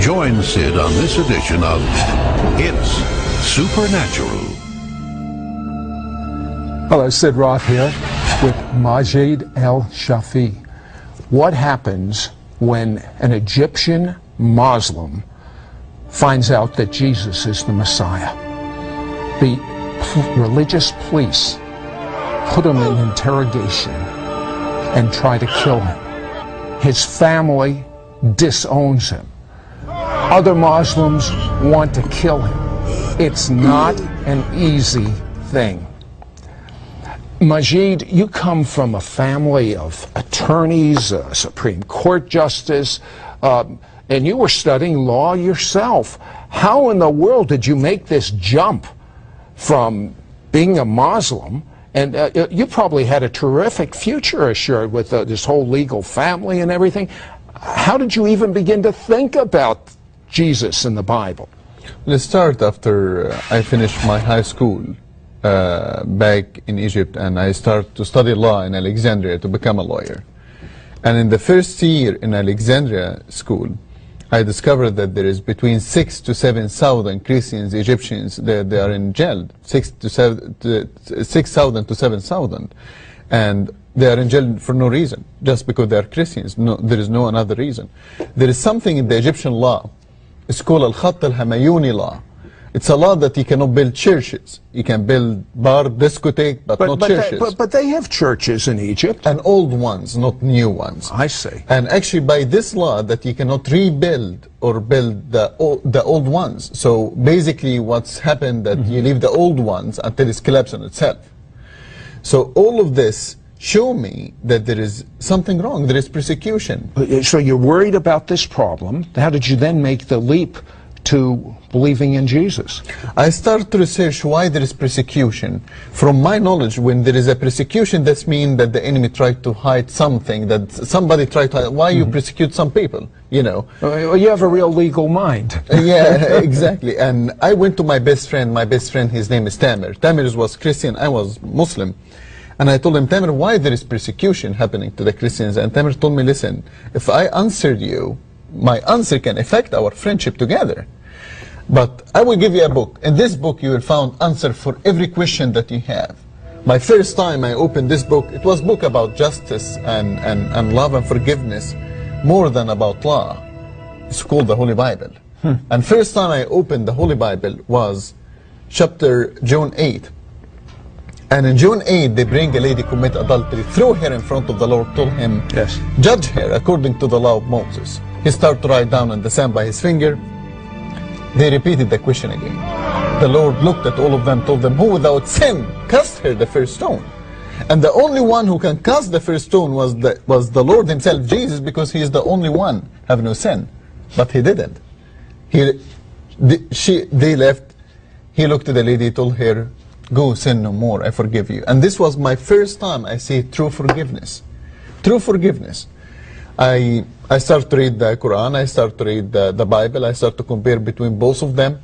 Join Sid on this edition of It's Supernatural. Hello, Sid Roth here with Majid El-Shafi. What happens when an Egyptian Muslim finds out that Jesus is the Messiah? The religious police put him in interrogation and try to kill him. His family disowns him. Other Muslims want to kill him. It's not an easy thing. Majid, you come from a family of attorneys, a Supreme Court justice, and you were studying law yourself. How in the world did you make this jump from being a Muslim? And you probably had a terrific future assured with this whole legal family and everything. How did you even begin to think about Jesus in the Bible? Let's start after I finished my high school back in Egypt, and I started to study law in Alexandria to become a lawyer. And in the first year in Alexandria school, I discovered that there is between 6,000 to 7,000 Christians, Egyptians, they are in jail, 6,000 to 7,000. And they are in jail for no reason, just because they are Christians. No, there is no another reason. There is something in the Egyptian law. It's called Al-Khatt Al-Hamayuni law. It's a law that you cannot build churches. You can build bar, discotheque, but not churches. But they have churches in Egypt. And old ones, not new ones. I see. And actually by this law that you cannot rebuild or build the old ones. So basically what's happened that you leave the old ones until it's collapsed on itself. So all of this show me that there is something wrong. There is persecution. So you're worried about this problem. How did you then make the leap to believing in Jesus? I started to research why there is persecution. From my knowledge, when there is a persecution, that means that the enemy tried to hide something, that somebody tried to hide. Why you persecute some people, you know? You have a real legal mind. Yeah, exactly. And I went to my best friend, his name is Tamer. Tamer was Christian, I was Muslim. And I told him, Tamer, why there is persecution happening to the Christians? And Tamer told me, listen, if I answered you, my answer can affect our friendship together. But I will give you a book. In this book, you will find answer for every question that you have. My first time I opened this book, it was a book about justice and love and forgiveness, more than about law. It's called the Holy Bible. And first time I opened the Holy Bible was chapter John 8. And in John 8, they bring a lady commit adultery, threw her in front of the Lord, told him, yes, judge her according to the law of Moses. He started to write down on the sand by his finger. They repeated the question again. The Lord looked at all of them, told them, who without sin cast her the first stone? And the only one who can cast the first stone was the Lord himself, Jesus, because he is the only one have no sin. But he didn't. They left. He looked at the lady, told her, go sin no more, I forgive you. And this was my first time I see true forgiveness. True forgiveness. I started to read the Quran, I started to read the Bible, I started to compare between both of them.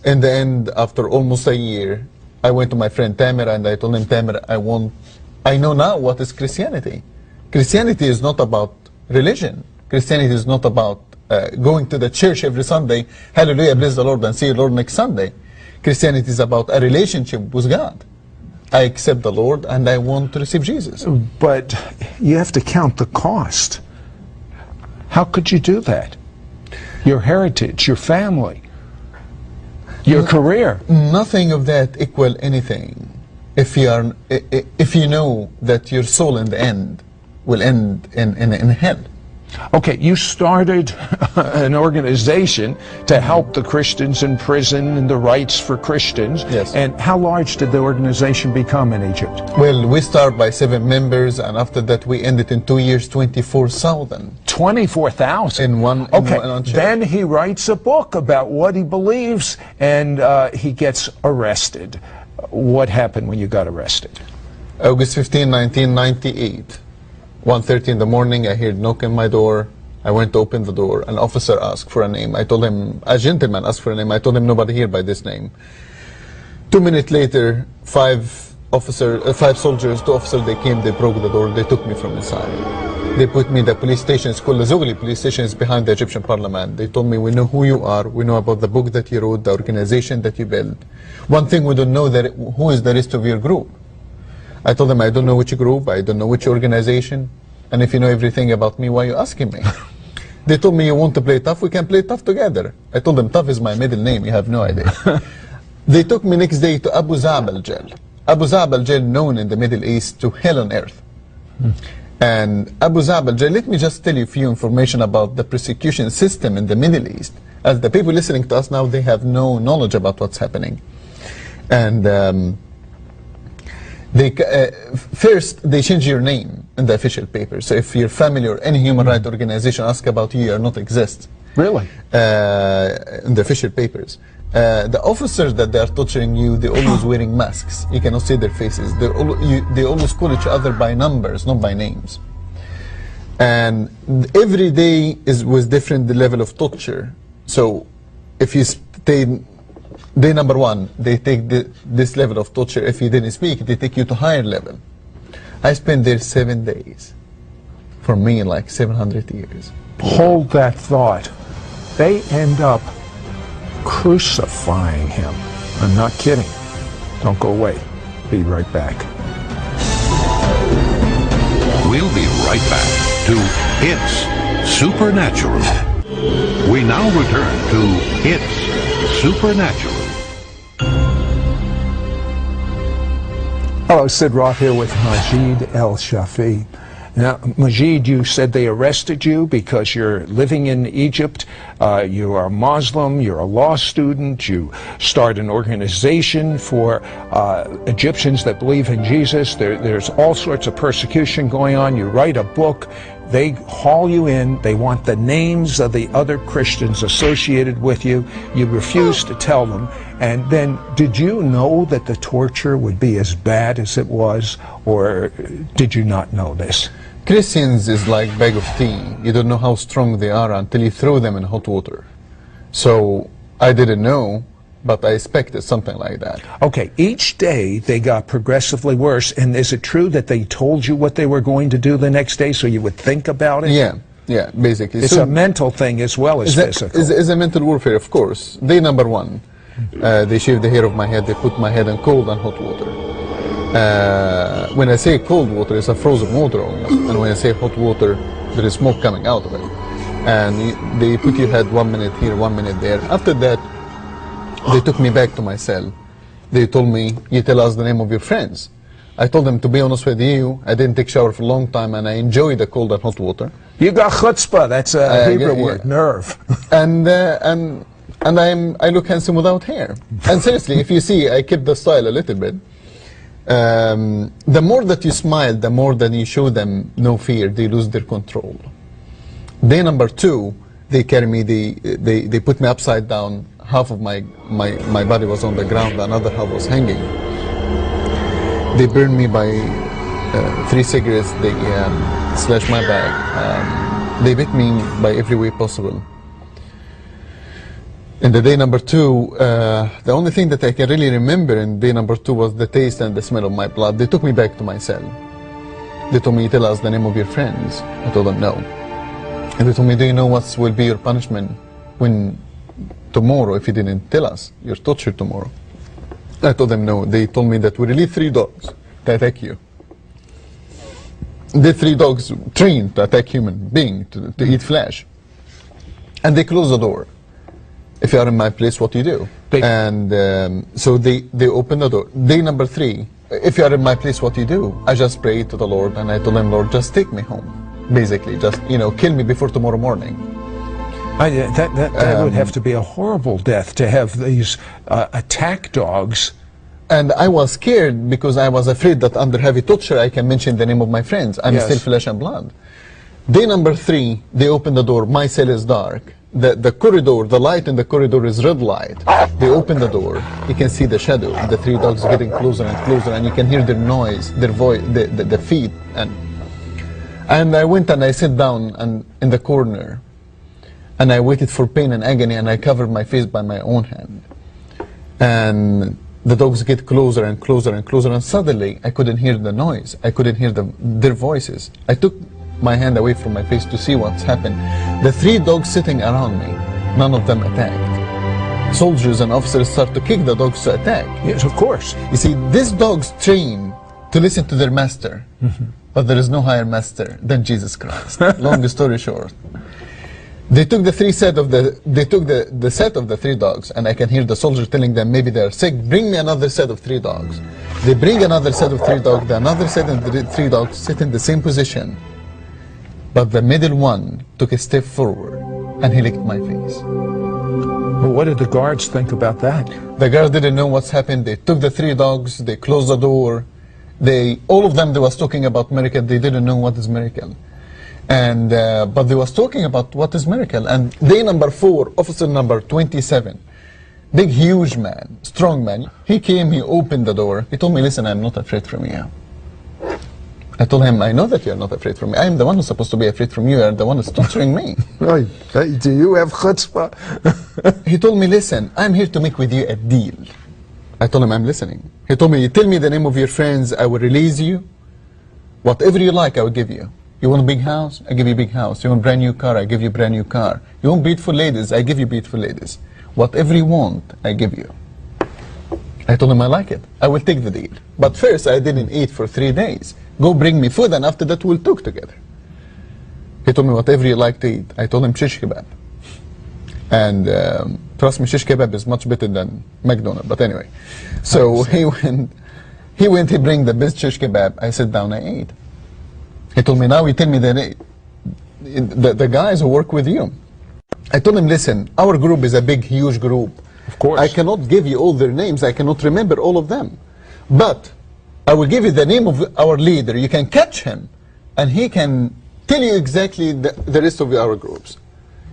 In the end, after almost a year, I went to my friend Tamer and I told him, Tamer, I know now what is Christianity. Christianity is not about religion. Christianity is not about going to the church every Sunday, hallelujah, bless the Lord, and see the Lord next Sunday. Christianity is about a relationship with God. I accept the Lord and I want to receive Jesus. But you have to count the cost. How could you do that? Your heritage, your family, your career. Nothing of that equal anything if you know that your soul in the end will end in hell. Okay, you started an organization to help the Christians in prison and the rights for Christians. Yes. And how large did the organization become in Egypt? Well, we started by 7 members, and after that we ended in 2 years, 24,000. 24,000? In one church. Then he writes a book about what he believes, and he gets arrested. What happened when you got arrested? August 15, 1998. 1:30 in the morning, I heard knock on my door. I went to open the door. An officer asked for a name. I told him, a gentleman asked for a name. I told him, nobody here by this name. 2 minutes later, 5 soldiers, 2 officers, they came, they broke the door, they took me from inside. They put me in the police station. It's called the Zogli police station. It's behind the Egyptian parliament. They told me, we know who you are. We know about the book that you wrote, the organization that you built. One thing we don't know, that who is the rest of your group. I told them, I don't know which group, I don't know which organization. And if you know everything about me, why are you asking me? They told me, you want to play tough? We can play tough together. I told them, tough is my middle name. You have no idea. They took me next day to Abu Zabal jail. Abu Zabal jail, known in the Middle East to hell on earth. And Abu Zabal jail, let me just tell you a few information about the persecution system in the Middle East. As the people listening to us now, they have no knowledge about what's happening. And first, they change your name in the official papers. So if your family or any human rights organization ask about you, you are not exist. Really? In the official papers. The officers that they are torturing you, they're always wearing masks. You cannot see their faces. They always call each other by numbers, not by names. And every day was different, the level of torture. So if you stay, day number one, they take this level of torture. If you didn't speak, they take you to higher level. I spent there 7 days. For me, like 700 years. Hold that thought. They end up crucifying him. I'm not kidding. Don't go away. Be right back. We'll be right back to It's Supernatural. We now return to It's Supernatural. Hello, Sid Roth here with Majid El-Shafi. Now, Majid, you said they arrested you because you're living in Egypt. You are a Muslim, you're a law student, you start an organization for Egyptians that believe in Jesus. There's all sorts of persecution going on. You write a book. They haul you in. They want the names of the other Christians associated with you. You refuse to tell them. And then, did you know that the torture would be as bad as it was, or did you not know this? Christians is like a bag of tea. You don't know how strong they are until you throw them in hot water. So I didn't know, but I expected something like that. Okay, each day they got progressively worse. And is it true that they told you what they were going to do the next day so you would think about it? Yeah, basically. It's a mental thing as well as physical. It's a mental warfare, of course. Day number one, they shave the hair of my head, they put my head in cold and hot water. When I say cold water, it's a frozen water almost. And when I say hot water, there is smoke coming out of it. And they put your head 1 minute here, 1 minute there. After that, they took me back to my cell. They told me, you tell us the name of your friends. I told them, to be honest with you, I didn't take shower for a long time and I enjoy the cold and hot water. You got chutzpah, that's a Hebrew word, nerve. And I look handsome without hair. And seriously, if you see, I kept the style a little bit. The more that you smile, the more that you show them no fear, they lose their control. Day number two, they carry me, they put me upside down. Half of my body was on the ground, another half was hanging. They burned me by 3 cigarettes, they slashed my back. They beat me by every way possible. In the day number two, the only thing that I can really remember in day number two was the taste and the smell of my blood. They took me back to my cell. They told me, tell us the name of your friends. I told them no. And they told me, do you know what will be your punishment when tomorrow, if you didn't tell us, you're tortured tomorrow? I told them no. They told me that we release 3 dogs to attack you. The 3 dogs trained to attack human beings, to eat flesh. And they close the door. If you are in my place, what do you do? So they open the door. Day number 3, if you are in my place, what do you do? I just prayed to the Lord and I told him, Lord, just take me home. Basically, just, kill me before tomorrow morning. That would have to be a horrible death, to have these attack dogs. And I was scared because I was afraid that under heavy torture I can mention the name of my friends. I'm still flesh and blood. Day number 3, they open the door. My cell is dark. The corridor, the light in the corridor is red light. They open the door. You can see the shadow. The 3 dogs getting closer and closer, and you can hear their noise, their voice, the feet. And I went and I sat down in the corner. And I waited for pain and agony, and I covered my face by my own hand. And the dogs get closer and closer and closer, and suddenly I couldn't hear the noise. I couldn't hear their voices. I took my hand away from my face to see what's happened. The 3 dogs sitting around me, none of them attacked. Soldiers and officers start to kick the dogs to attack. Yes, of course. You see, these dogs train to listen to their master, but there is no higher master than Jesus Christ. Long story short, they took the set of the 3 dogs, and I can hear the soldier telling them maybe they are sick. Bring me another set of 3 dogs. They bring another set of 3 dogs. Another set of 3 dogs sit in the same position, but the middle one took a step forward, and he licked my face. Well, what did the guards think about that? The guards didn't know what's happened. They took the 3 dogs. They closed the door. All of them, they was talking about miracle. They didn't know what is miracle. And but they was talking about what is miracle. And day number 4, officer number 27, big huge man, strong man, he came, he opened the door, he told me, listen, I'm not afraid from you. I told him, I know that you're not afraid from me. I'm the one who's supposed to be afraid from you. You're the one who's torturing me. Do you have chutzpah? He told me, listen, I'm here to make with you a deal. I told him, I'm listening. He told me, you tell me the name of your friends, I will release you. Whatever you like, I will give you. You want a big house? I give you a big house. You want a brand new car? I give you a brand new car. You want beautiful ladies? I give you beautiful ladies. Whatever you want, I give you. I told him I like it. I will take the deal. But first, I didn't eat for 3 days. Go bring me food, and after that, we'll talk together. He told me whatever you like to eat. I told him shish kebab. And trust me, shish kebab is much better than McDonald's. But anyway, so he went, he bring the best shish kebab. I sat down, I ate. He told me, now you tell me the guys who work with you. I told him, listen, our group is a big, huge group. Of course. I cannot give you all their names. I cannot remember all of them. But I will give you the name of our leader. You can catch him, and he can tell you exactly the rest of our groups.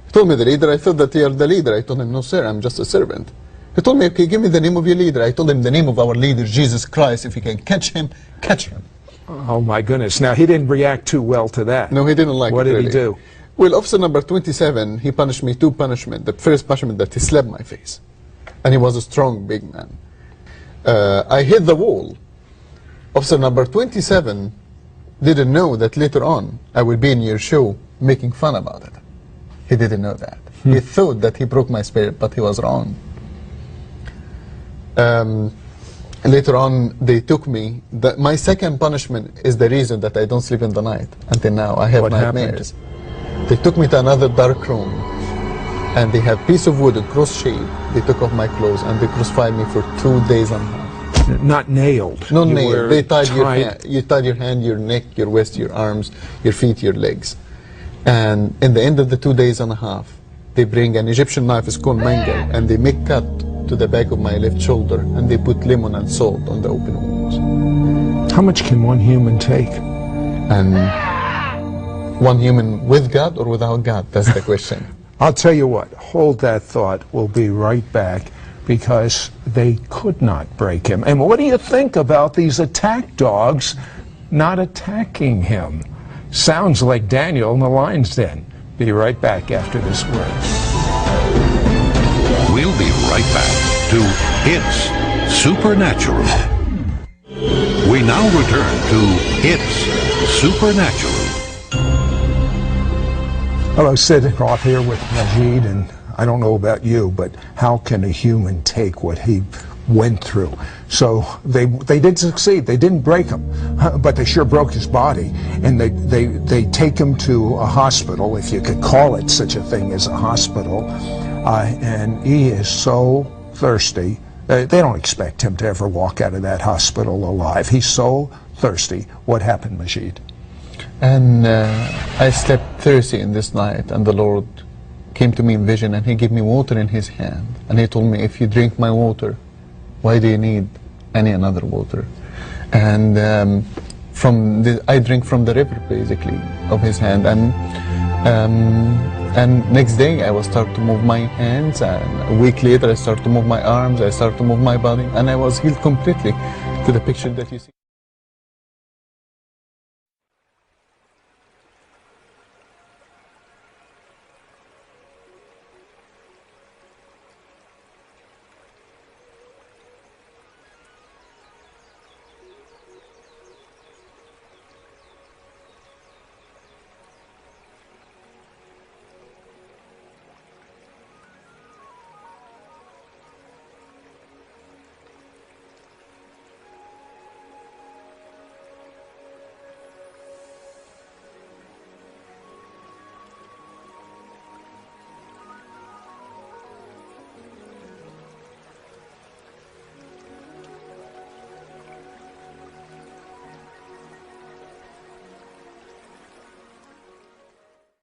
He told me the leader. I thought that you are the leader. I told him, no, sir, I'm just a servant. He told me, okay, give me the name of your leader. I told him the name of our leader, Jesus Christ. If you can catch him, catch him. Oh, my goodness. Now, he didn't react too well to that. No, he didn't like it. What did really. he do? Well, officer number 27, he punished me 2 punishments. The first punishment that he slapped my face. And he was a strong, big man. I hit the wall. Officer number 27 didn't know that later on I would be in your show making fun about it. He didn't know that. He thought that he broke my spirit, but he was wrong. Later on, they took me. My second punishment is the reason that I don't sleep in the night. Until now, I have nightmares. They took me to another dark room, and they have piece of wood, a cross shape. They took off my clothes, and they crucified me for 2 days and a half. Not nailed. No nailed. They tied your hand, your neck, your waist, your arms, your feet, your legs. And in the end of the 2 days and a half, they bring an Egyptian knife, it's called mangle, and they make cut to the back of my left shoulder, and they put lemon and salt on the open wounds. How much can one human take? And one human with God or without God? That's the question. I'll tell you what, hold that thought. We'll be right back, because they could not break him. And what do you think about these attack dogs not attacking him? Sounds like Daniel in the lion's den. Be right back after this word. We'll be right back to It's Supernatural. We now return to It's Supernatural. Hello, Sid Roth here with Majid, and I don't know about you, but how can a human take what he went through? So they did succeed. They didn't break him, but they sure broke his body. And they take him to a hospital, if you could call it such a thing as a hospital, and he is so thirsty. They don't expect him to ever walk out of that hospital alive. He's so thirsty. What happened, Majid? And I slept thirsty in this night, and the Lord came to me in vision, and he gave me water in his hand, and he told me, if you drink my water, why do you need any another water? And I drink from the river, basically, of his hand, and next day I will start to move my hands, and a week later I start to move my arms, I start to move my body, and I was healed completely to the picture that you see.